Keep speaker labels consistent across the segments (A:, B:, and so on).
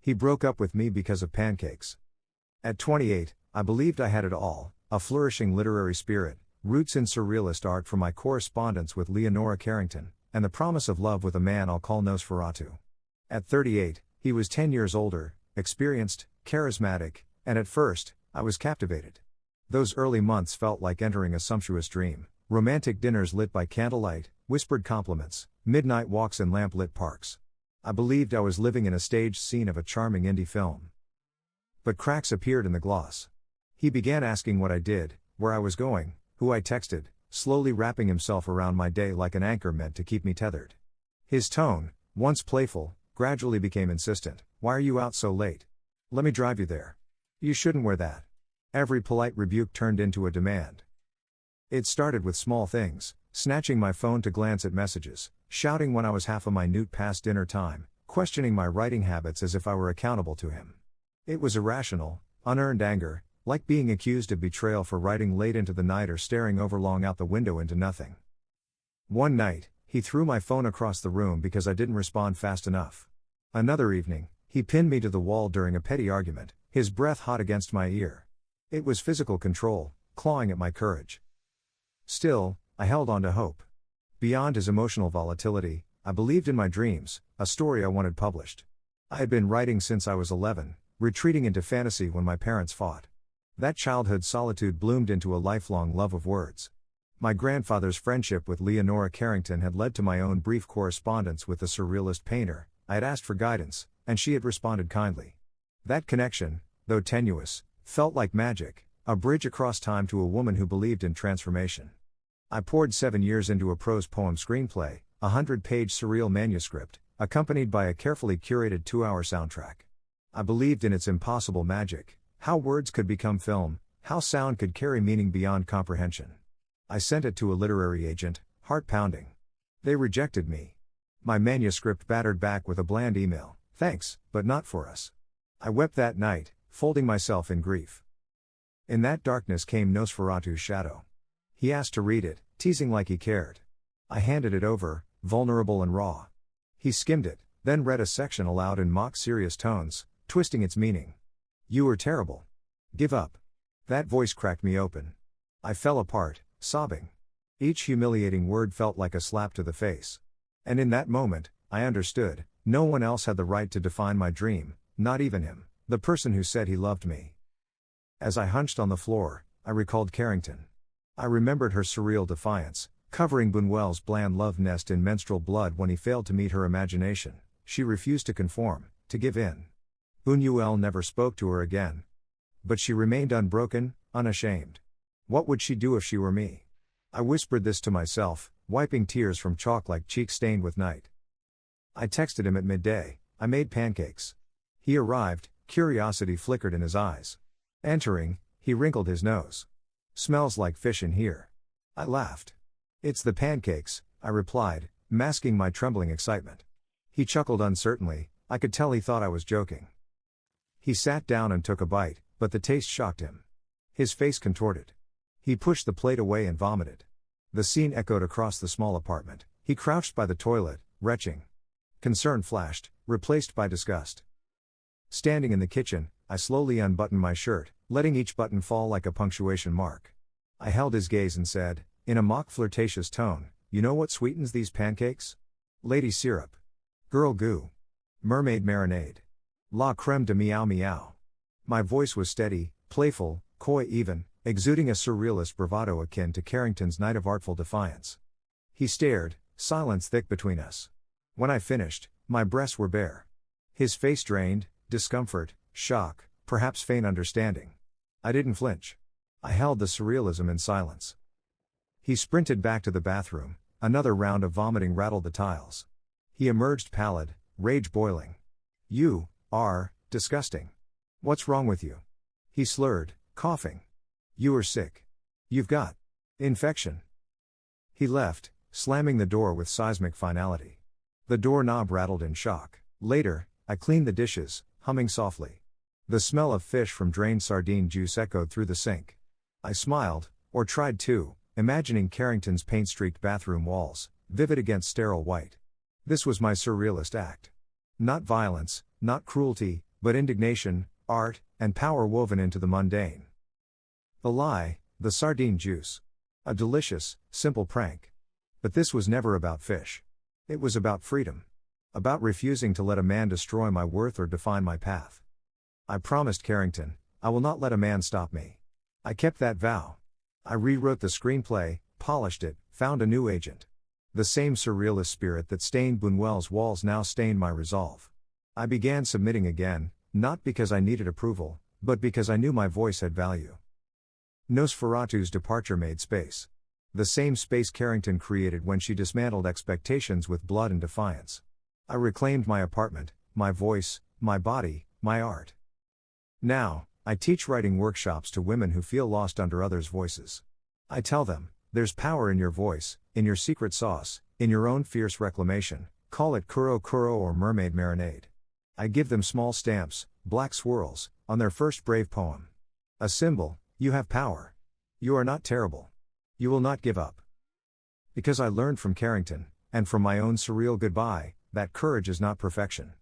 A: He broke up with me because of Pancakes. At 28, I believed I had it all, a flourishing literary spirit, roots in surrealist art from my correspondence with Leonora Carrington, and the promise of love with a man I'll call Nosferatu. At 38, he was 10 years older, experienced, charismatic, and at first, I was captivated. Those early months felt like entering a sumptuous dream, romantic dinners lit by candlelight, whispered compliments, midnight walks in lamp-lit parks. I believed I was living in a staged scene of a charming indie film. But cracks appeared in the gloss. He began asking what I did, where I was going, who I texted, slowly wrapping himself around my day like an anchor meant to keep me tethered. His tone, once playful, gradually became insistent. Why are you out so late? Let me drive you there. You shouldn't wear that. Every polite rebuke turned into a demand. It started with small things, snatching my phone to glance at messages, shouting when I was half a minute past dinner time, questioning my writing habits as if I were accountable to him. It was irrational, unearned anger, like being accused of betrayal for writing late into the night or staring overlong out the window into nothing. One night, he threw my phone across the room because I didn't respond fast enough. Another evening, he pinned me to the wall during a petty argument, his breath hot against my ear. It was physical control, clawing at my courage. Still, I held on to hope. Beyond his emotional volatility, I believed in my dreams, a story I wanted published. I had been writing since I was 11, retreating into fantasy when my parents fought. That childhood solitude bloomed into a lifelong love of words. My grandfather's friendship with Leonora Carrington had led to my own brief correspondence with the surrealist painter. I had asked for guidance, and she had responded kindly. That connection, though tenuous, felt like magic, a bridge across time to a woman who believed in transformation. I poured 7 years into a prose poem screenplay, a 100-page surreal manuscript, accompanied by a carefully curated 2-hour soundtrack. I believed in its impossible magic, how words could become film, how sound could carry meaning beyond comprehension. I sent it to a literary agent, heart-pounding. They rejected me. My manuscript battered back with a bland email, "Thanks, but not for us." I wept that night, folding myself in grief. In that darkness came Nosferatu's shadow. He asked to read it, teasing like he cared. I handed it over, vulnerable and raw. He skimmed it, then read a section aloud in mock serious tones, twisting its meaning. "You were terrible. Give up." That voice cracked me open. I fell apart, sobbing. Each humiliating word felt like a slap to the face. And in that moment, I understood, no one else had the right to define my dream, not even him, the person who said he loved me. As I hunched on the floor, I recalled Carrington. I remembered her surreal defiance, covering Buñuel's bland love nest in menstrual blood when he failed to meet her imagination. She refused to conform, to give in. Buñuel never spoke to her again. But she remained unbroken, unashamed. What would she do if she were me? I whispered this to myself, wiping tears from chalk-like cheeks stained with night. I texted him at midday. I made pancakes. He arrived, curiosity flickered in his eyes. Entering, he wrinkled his nose. "Smells like fish in here." I laughed. "It's the pancakes," I replied, masking my trembling excitement. He chuckled uncertainly. I could tell he thought I was joking. He sat down and took a bite, but the taste shocked him. His face contorted. He pushed the plate away and vomited. The scene echoed across the small apartment. He crouched by the toilet, retching. Concern flashed, replaced by disgust. Standing in the kitchen, I slowly unbuttoned my shirt, letting each button fall like a punctuation mark. I held his gaze and said, in a mock flirtatious tone, "You know what sweetens these pancakes? Lady syrup. Girl goo. Mermaid marinade. La creme de meow meow." My voice was steady, playful, coy even, exuding a surrealist bravado akin to Carrington's night of artful defiance. He stared, silence thick between us. When I finished, my breasts were bare. His face drained, discomfort, shock, perhaps faint understanding. I didn't flinch. I held the surrealism in silence. He sprinted back to the bathroom. Another round of vomiting rattled the tiles. He emerged pallid, rage boiling. "You are disgusting. What's wrong with you?" He slurred, coughing. "You are sick. You've got infection." He left, slamming the door with seismic finality. The doorknob rattled in shock. Later, I cleaned the dishes, humming softly. The smell of fish from drained sardine juice echoed through the sink. I smiled, or tried to, imagining Carrington's paint-streaked bathroom walls, vivid against sterile white. This was my surrealist act. Not violence, not cruelty, but indignation, art, and power woven into the mundane. The lie, the sardine juice. A delicious, simple prank. But this was never about fish. It was about freedom. About refusing to let a man destroy my worth or define my path. I promised Carrington, I will not let a man stop me. I kept that vow. I rewrote the screenplay, polished it, found a new agent. The same surrealist spirit that stained Buñuel's walls now stained my resolve. I began submitting again, not because I needed approval, but because I knew my voice had value. Nosferatu's departure made space. The same space Carrington created when she dismantled expectations with blood and defiance. I reclaimed my apartment, my voice, my body, my art. Now, I teach writing workshops to women who feel lost under others' voices. I tell them, there's power in your voice, in your secret sauce, in your own fierce reclamation, call it kuro kuro or mermaid marinade. I give them small stamps, black swirls, on their first brave poem. A symbol, you have power. You are not terrible. You will not give up. Because I learned from Carrington, and from my own surreal goodbye, that courage is not perfection.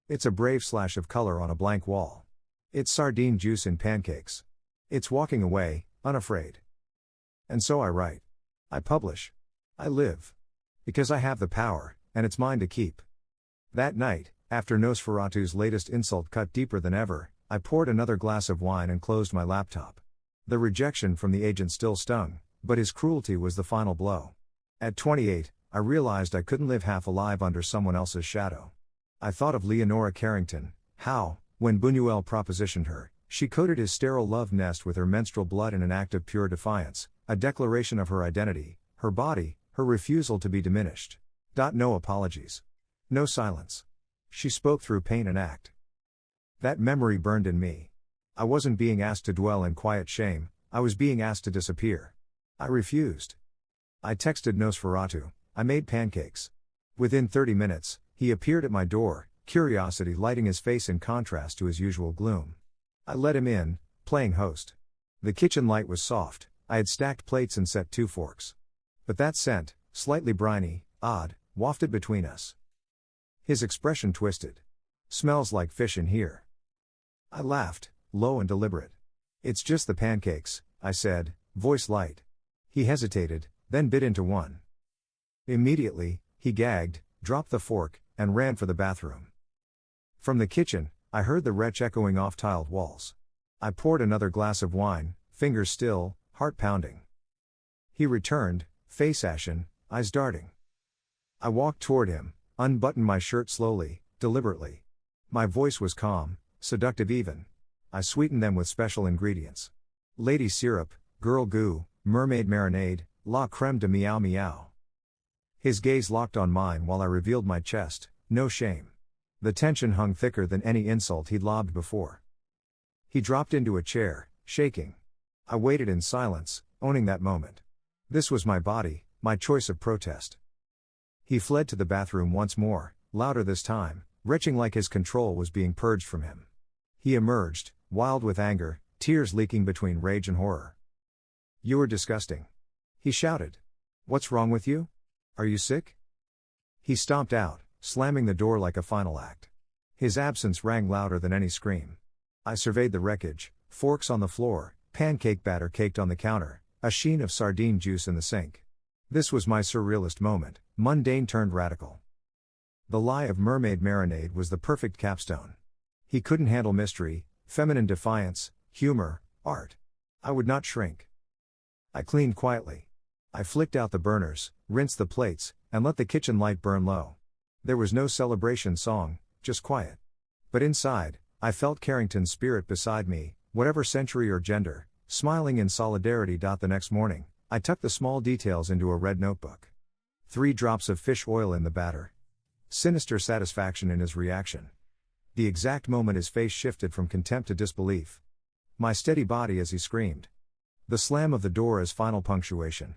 A: It's a brave slash of color on a blank wall. It's sardine juice in pancakes. It's walking away, unafraid. And so I write. I publish. I live. Because I have the power, and it's mine to keep. That night, after Nosferatu's latest insult cut deeper than ever, I poured another glass of wine and closed my laptop. The rejection from the agent still stung, but his cruelty was the final blow. At 28, I realized I couldn't live half alive under someone else's shadow. I thought of Leonora Carrington, how, when Buñuel propositioned her, she coated his sterile love nest with her menstrual blood in an act of pure defiance, a declaration of her identity, her body, her refusal to be diminished. No apologies. No silence. She spoke through pain and act. That memory burned in me. I wasn't being asked to dwell in quiet shame, I was being asked to disappear. I refused. I texted Nosferatu, I made pancakes. Within 30 minutes, he appeared at my door, curiosity lighting his face in contrast to his usual gloom. I let him in, playing host. The kitchen light was soft, I had stacked plates and set 2 forks. But that scent, slightly briny, odd, wafted between us. His expression twisted. Smells like fish in here. I laughed, low and deliberate. It's just the pancakes, I said, voice light. He hesitated, then bit into one. Immediately, he gagged, dropped the fork, and ran for the bathroom. From the kitchen, I heard the retch echoing off tiled walls. I poured another glass of wine, fingers still, heart pounding. He returned, face ashen, eyes darting. I walked toward him, unbuttoned my shirt slowly, deliberately. My voice was calm, seductive even. I sweetened them with special ingredients. Lady syrup, girl goo, mermaid marinade, la creme de meow meow. His gaze locked on mine while I revealed my chest, no shame. The tension hung thicker than any insult he'd lobbed before. He dropped into a chair, shaking. I waited in silence, owning that moment. This was my body, my choice of protest. He fled to the bathroom once more, louder this time, retching like his control was being purged from him. He emerged, wild with anger, tears leaking between rage and horror. You are disgusting. He shouted. What's wrong with you? Are you sick? He stomped out, slamming the door like a final act. His absence rang louder than any scream. I surveyed the wreckage, forks on the floor, pancake batter caked on the counter, a sheen of sardine juice in the sink. This was my surrealist moment, mundane turned radical. The lie of mermaid marinade was the perfect capstone. He couldn't handle mystery, feminine defiance, humor, art. I would not shrink. I cleaned quietly. I flicked out the burners, rinsed the plates, and let the kitchen light burn low. There was no celebration song, just quiet. But inside, I felt Carrington's spirit beside me, whatever century or gender, smiling in solidarity. The next morning, I tucked the small details into a red notebook. 3 drops of fish oil in the batter. Sinister satisfaction in his reaction. The exact moment his face shifted from contempt to disbelief. My steady body as he screamed. The slam of the door as final punctuation.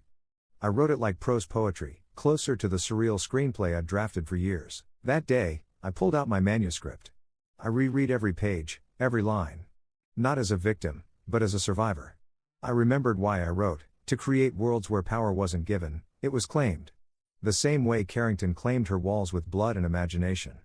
A: I wrote it like prose poetry, closer to the surreal screenplay I'd drafted for years. That day, I pulled out my manuscript. I reread every page, every line. Not as a victim, but as a survivor. I remembered why I wrote, to create worlds where power wasn't given, it was claimed. The same way Carrington claimed her walls with blood and imagination.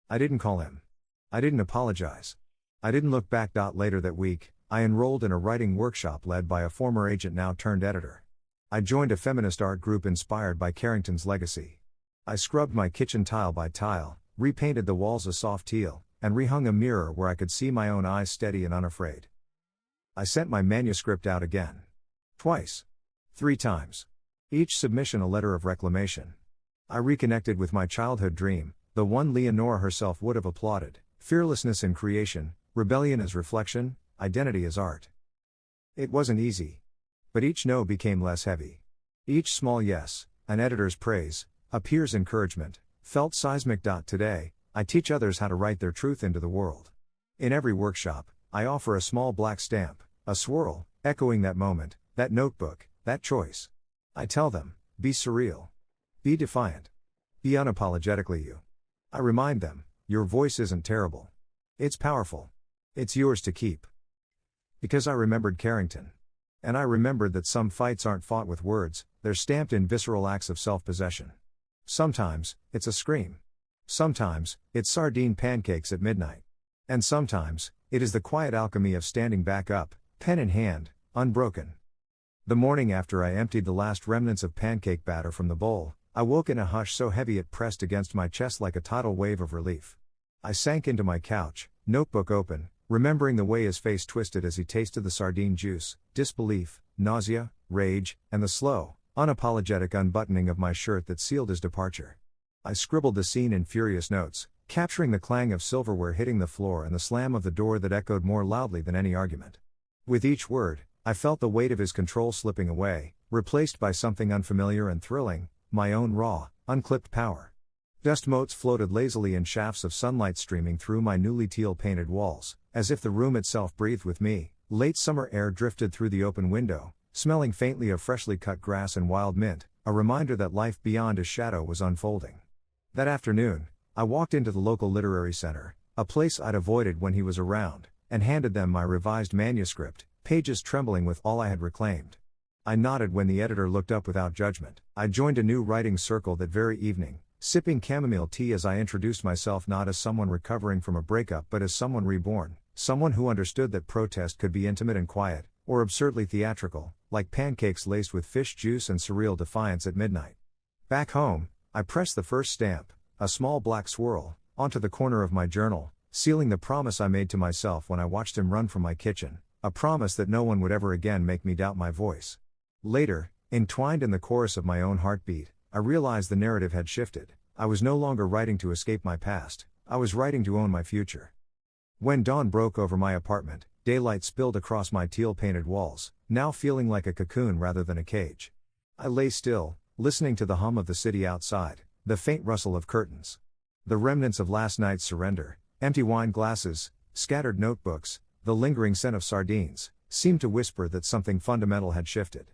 A: I didn't call him. I didn't apologize. I didn't look back. Later that week, I enrolled in a writing workshop led by a former agent now turned editor. I joined a feminist art group inspired by Carrington's legacy. I scrubbed my kitchen tile by tile, repainted the walls a soft teal, and rehung a mirror where I could see my own eyes steady and unafraid. I sent my manuscript out again. Twice. 3 times. Each submission a letter of reclamation. I reconnected with my childhood dream, the one Leonora herself would have applauded: fearlessness in creation, rebellion as reflection, identity as art. It wasn't easy. But each no became less heavy. Each small yes, an editor's praise, a peer's encouragement, felt seismic. Today, I teach others how to write their truth into the world. In every workshop, I offer a small black stamp, a swirl, echoing that moment, that notebook, that choice. I tell them, be surreal. Be defiant. Be unapologetically you. I remind them, your voice isn't terrible. It's powerful. It's yours to keep. Because I remembered Carrington. And I remembered that some fights aren't fought with words, they're stamped in visceral acts of self-possession. Sometimes, it's a scream. Sometimes, it's sardine pancakes at midnight. And sometimes, it is the quiet alchemy of standing back up, pen in hand, unbroken. The morning after I emptied the last remnants of pancake batter from the bowl, I woke in a hush so heavy it pressed against my chest like a tidal wave of relief. I sank into my couch, notebook open, remembering the way his face twisted as he tasted the sardine juice, disbelief, nausea, rage, and the slow, unapologetic unbuttoning of my shirt that sealed his departure. I scribbled the scene in furious notes, capturing the clang of silverware hitting the floor and the slam of the door that echoed more loudly than any argument. With each word, I felt the weight of his control slipping away, replaced by something unfamiliar and thrilling, my own raw, unclipped power. Dust motes floated lazily in shafts of sunlight streaming through my newly teal-painted walls, as if the room itself breathed with me. Late summer air drifted through the open window, smelling faintly of freshly cut grass and wild mint, a reminder that life beyond his shadow was unfolding. That afternoon, I walked into the local literary center, a place I'd avoided when he was around, and handed them my revised manuscript, pages trembling with all I had reclaimed. I nodded when the editor looked up without judgment. I joined a new writing circle that very evening, sipping chamomile tea as I introduced myself not as someone recovering from a breakup but as someone reborn, someone who understood that protest could be intimate and quiet, or absurdly theatrical, like pancakes laced with fish juice and surreal defiance at midnight. Back home, I pressed the first stamp, a small black swirl, onto the corner of my journal, sealing the promise I made to myself when I watched him run from my kitchen, a promise that no one would ever again make me doubt my voice. Later, entwined in the chorus of my own heartbeat, I realized the narrative had shifted. I was no longer writing to escape my past, I was writing to own my future. When dawn broke over my apartment, daylight spilled across my teal-painted walls, now feeling like a cocoon rather than a cage. I lay still, listening to the hum of the city outside, the faint rustle of curtains. The remnants of last night's surrender, empty wine glasses, scattered notebooks, the lingering scent of sardines, seemed to whisper that something fundamental had shifted.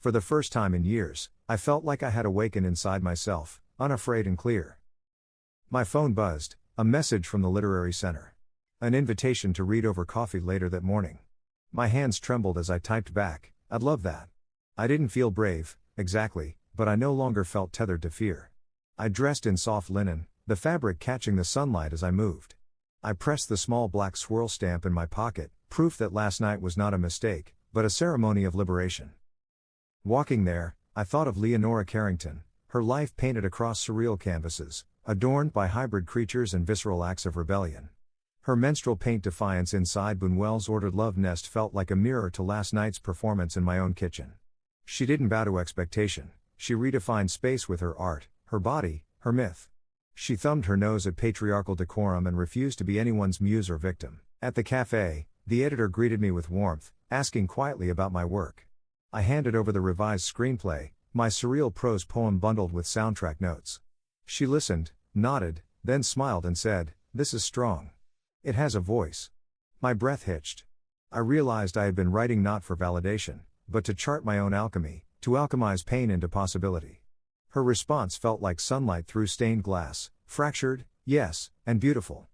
A: For the first time in years, I felt like I had awakened inside myself, unafraid and clear. My phone buzzed, a message from the literary center. An invitation to read over coffee later that morning. My hands trembled as I typed back, I'd love that. I didn't feel brave, exactly, but I no longer felt tethered to fear. I dressed in soft linen, the fabric catching the sunlight as I moved. I pressed the small black swirl stamp in my pocket, proof that last night was not a mistake, but a ceremony of liberation. Walking there, I thought of Leonora Carrington, her life painted across surreal canvases, adorned by hybrid creatures and visceral acts of rebellion. Her menstrual paint defiance inside Buñuel's ordered love nest felt like a mirror to last night's performance in my own kitchen. She didn't bow to expectation, she redefined space with her art, her body, her myth. She thumbed her nose at patriarchal decorum and refused to be anyone's muse or victim. At the cafe, the editor greeted me with warmth, asking quietly about my work. I handed over the revised screenplay, my surreal prose poem bundled with soundtrack notes. She listened, nodded, then smiled and said, "This is strong. It has a voice." My breath hitched. I realized I had been writing not for validation, but to chart my own alchemy, to alchemize pain into possibility. Her response felt like sunlight through stained glass, fractured, yes, and beautiful.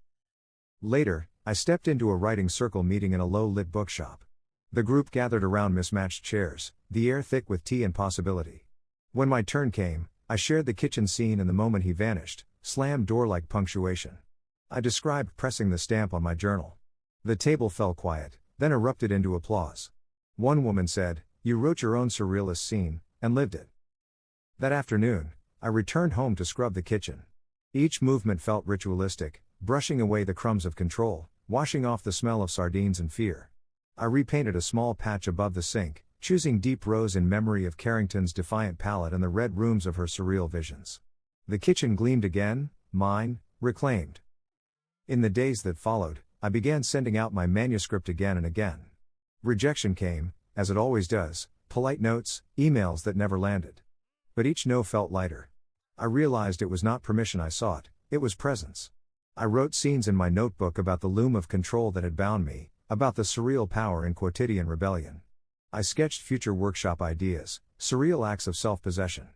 A: Later, I stepped into a writing circle meeting in a low-lit bookshop. The group gathered around mismatched chairs, the air thick with tea and possibility. When my turn came, I shared the kitchen scene and the moment he vanished, slammed door like punctuation. I described pressing the stamp on my journal. The table fell quiet, then erupted into applause. One woman said, "You wrote your own surrealist scene, and lived it." That afternoon, I returned home to scrub the kitchen. Each movement felt ritualistic, brushing away the crumbs of control, washing off the smell of sardines and fear. I repainted a small patch above the sink, choosing deep rose in memory of Carrington's defiant palette and the red rooms of her surreal visions. The kitchen gleamed again, mine, reclaimed. In the days that followed, I began sending out my manuscript again and again. Rejection came, as it always does, polite notes, emails that never landed. But each no felt lighter. I realized it was not permission I sought, it was presence. I wrote scenes in my notebook about the loom of control that had bound me, about the surreal power in quotidian rebellion. I sketched future workshop ideas, surreal acts of self-possession.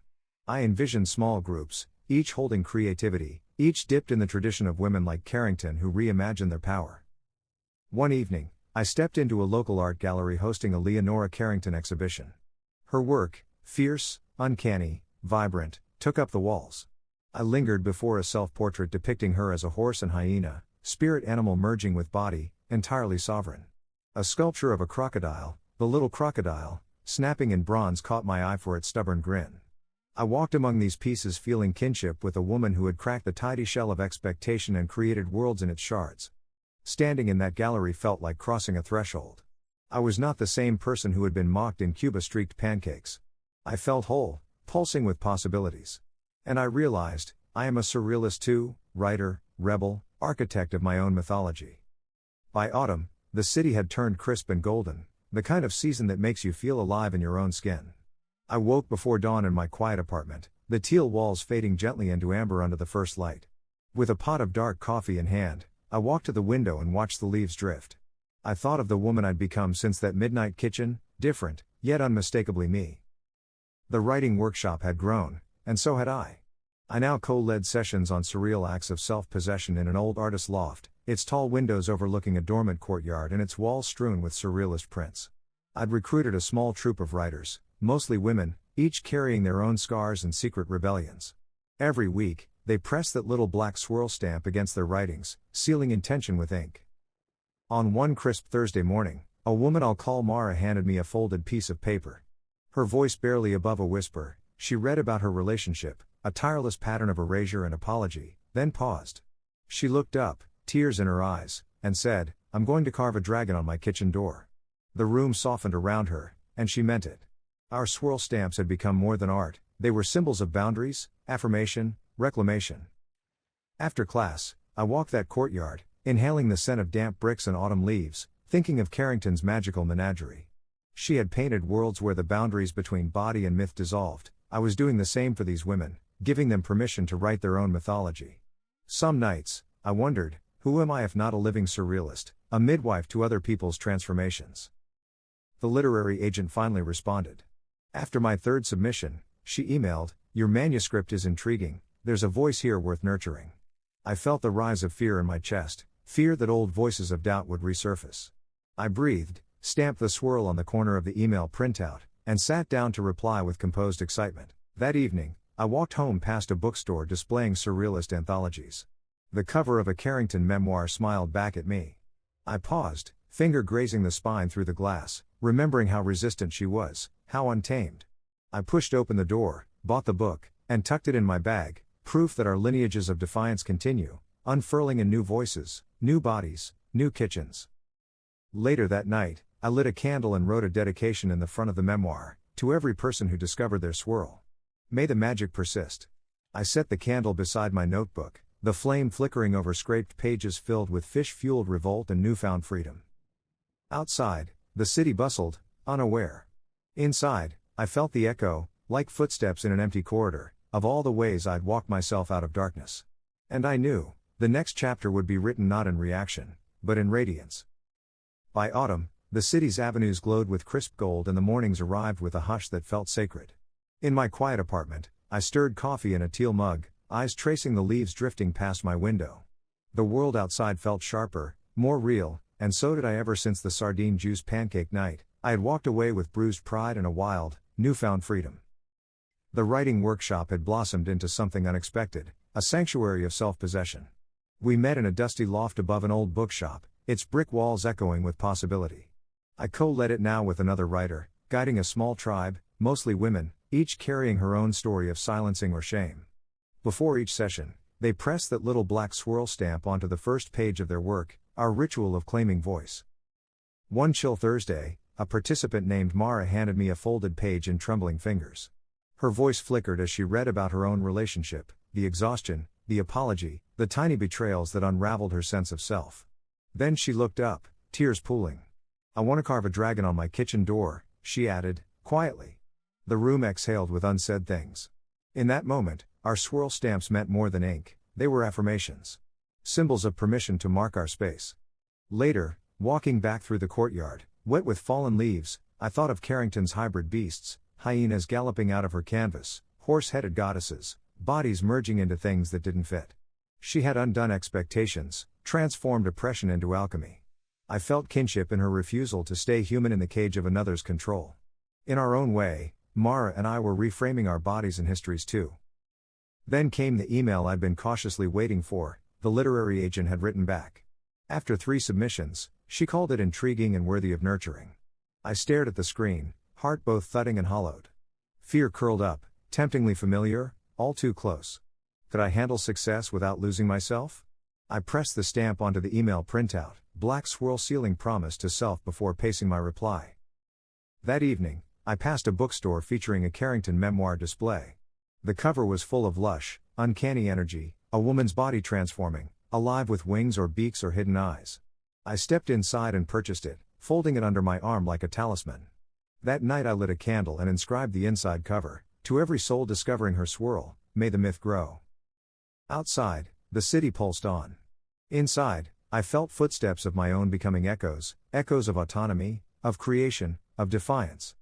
A: I envisioned small groups, each holding creativity, each dipped in the tradition of women like Carrington who reimagined their power. One evening, I stepped into a local art gallery hosting a Leonora Carrington exhibition. Her work, fierce, uncanny, vibrant, took up the walls. I lingered before a self-portrait depicting her as a horse and hyena, spirit animal merging with body, entirely sovereign. A sculpture of a crocodile, the little crocodile, snapping in bronze caught my eye for its stubborn grin. I walked among these pieces feeling kinship with a woman who had cracked the tidy shell of expectation and created worlds in its shards. Standing in that gallery felt like crossing a threshold. I was not the same person who had been mocked in Cuba-streaked Pancakes. I felt whole, pulsing with possibilities. And I realized, I am a surrealist too, writer, rebel, architect of my own mythology. By autumn, the city had turned crisp and golden, the kind of season that makes you feel alive in your own skin. I woke before dawn in my quiet apartment, the teal walls fading gently into amber under the first light. With a pot of dark coffee in hand, I walked to the window and watched the leaves drift. I thought of the woman I'd become since that midnight kitchen, different, yet unmistakably me. The writing workshop had grown, and so had I. I now co-led sessions on surreal acts of self-possession in an old artist's loft, its tall windows overlooking a dormant courtyard and its walls strewn with surrealist prints. I'd recruited a small troupe of writers, mostly women, each carrying their own scars and secret rebellions. Every week, they pressed that little black swirl stamp against their writings, sealing intention with ink. On one crisp Thursday morning, a woman I'll call Mara handed me a folded piece of paper. Her voice barely above a whisper, she read about her relationship, a tireless pattern of erasure and apology, then paused. She looked up, tears in her eyes, and said, "I'm going to carve a dragon on my kitchen door." The room softened around her, and she meant it. Our swirl stamps had become more than art, they were symbols of boundaries, affirmation, reclamation. After class, I walked that courtyard, inhaling the scent of damp bricks and autumn leaves, thinking of Carrington's magical menagerie. She had painted worlds where the boundaries between body and myth dissolved. I was doing the same for these women, giving them permission to write their own mythology. Some nights, I wondered, who am I if not a living surrealist, a midwife to other people's transformations? The literary agent finally responded. After my third submission, she emailed, "Your manuscript is intriguing, there's a voice here worth nurturing." I felt the rise of fear in my chest, fear that old voices of doubt would resurface. I breathed, stamped the swirl on the corner of the email printout, and sat down to reply with composed excitement. That evening, I walked home past a bookstore displaying surrealist anthologies. The cover of a Carrington memoir smiled back at me. I paused, finger grazing the spine through the glass, remembering how resistant she was, how untamed. I pushed open the door, bought the book, and tucked it in my bag, proof that our lineages of defiance continue, unfurling in new voices, new bodies, new kitchens. Later that night, I lit a candle and wrote a dedication in the front of the memoir, to every person who discovered their swirl. May the magic persist. I set the candle beside my notebook, the flame flickering over scraped pages filled with fish-fueled revolt and newfound freedom. Outside, the city bustled, unaware. Inside, I felt the echo, like footsteps in an empty corridor, of all the ways I'd walked myself out of darkness. And I knew, the next chapter would be written not in reaction, but in radiance. By autumn, the city's avenues glowed with crisp gold and the mornings arrived with a hush that felt sacred. In my quiet apartment, I stirred coffee in a teal mug, eyes tracing the leaves drifting past my window. The world outside felt sharper, more real, and so did I ever since the sardine juice pancake night. I had walked away with bruised pride and a wild, newfound freedom. The writing workshop had blossomed into something unexpected, a sanctuary of self-possession. We met in a dusty loft above an old bookshop, its brick walls echoing with possibility. I co-led it now with another writer, guiding a small tribe, mostly women, each carrying her own story of silencing or shame. Before each session, they pressed that little black swirl stamp onto the first page of their work, our ritual of claiming voice. One chill Thursday, a participant named Mara handed me a folded page in trembling fingers. Her voice flickered as she read about her own relationship, the exhaustion, the apology, the tiny betrayals that unraveled her sense of self. Then she looked up, tears pooling. "I want to carve a dragon on my kitchen door," she added, quietly. The room exhaled with unsaid things. In that moment, our swirl stamps meant more than ink, they were affirmations. Symbols of permission to mark our space. Later, walking back through the courtyard, wet with fallen leaves, I thought of Carrington's hybrid beasts, hyenas galloping out of her canvas, horse-headed goddesses, bodies merging into things that didn't fit. She had undone expectations, transformed oppression into alchemy. I felt kinship in her refusal to stay human in the cage of another's control. In our own way, Mara and I were reframing our bodies and histories too. Then came the email I'd been cautiously waiting for. The literary agent had written back. After 3 submissions, she called it intriguing and worthy of nurturing. I stared at the screen, heart both thudding and hollowed. Fear curled up, temptingly familiar, all too close. Could I handle success without losing myself? I pressed the stamp onto the email printout, black swirl sealing promise to self before pacing my reply. That evening, I passed a bookstore featuring a Carrington memoir display. The cover was full of lush, uncanny energy, a woman's body transforming, alive with wings or beaks or hidden eyes. I stepped inside and purchased it, folding it under my arm like a talisman. That night I lit a candle and inscribed the inside cover, "To every soul discovering her swirl, may the myth grow." Outside, the city pulsed on. Inside, I felt footsteps of my own becoming echoes, echoes of autonomy, of creation, of defiance.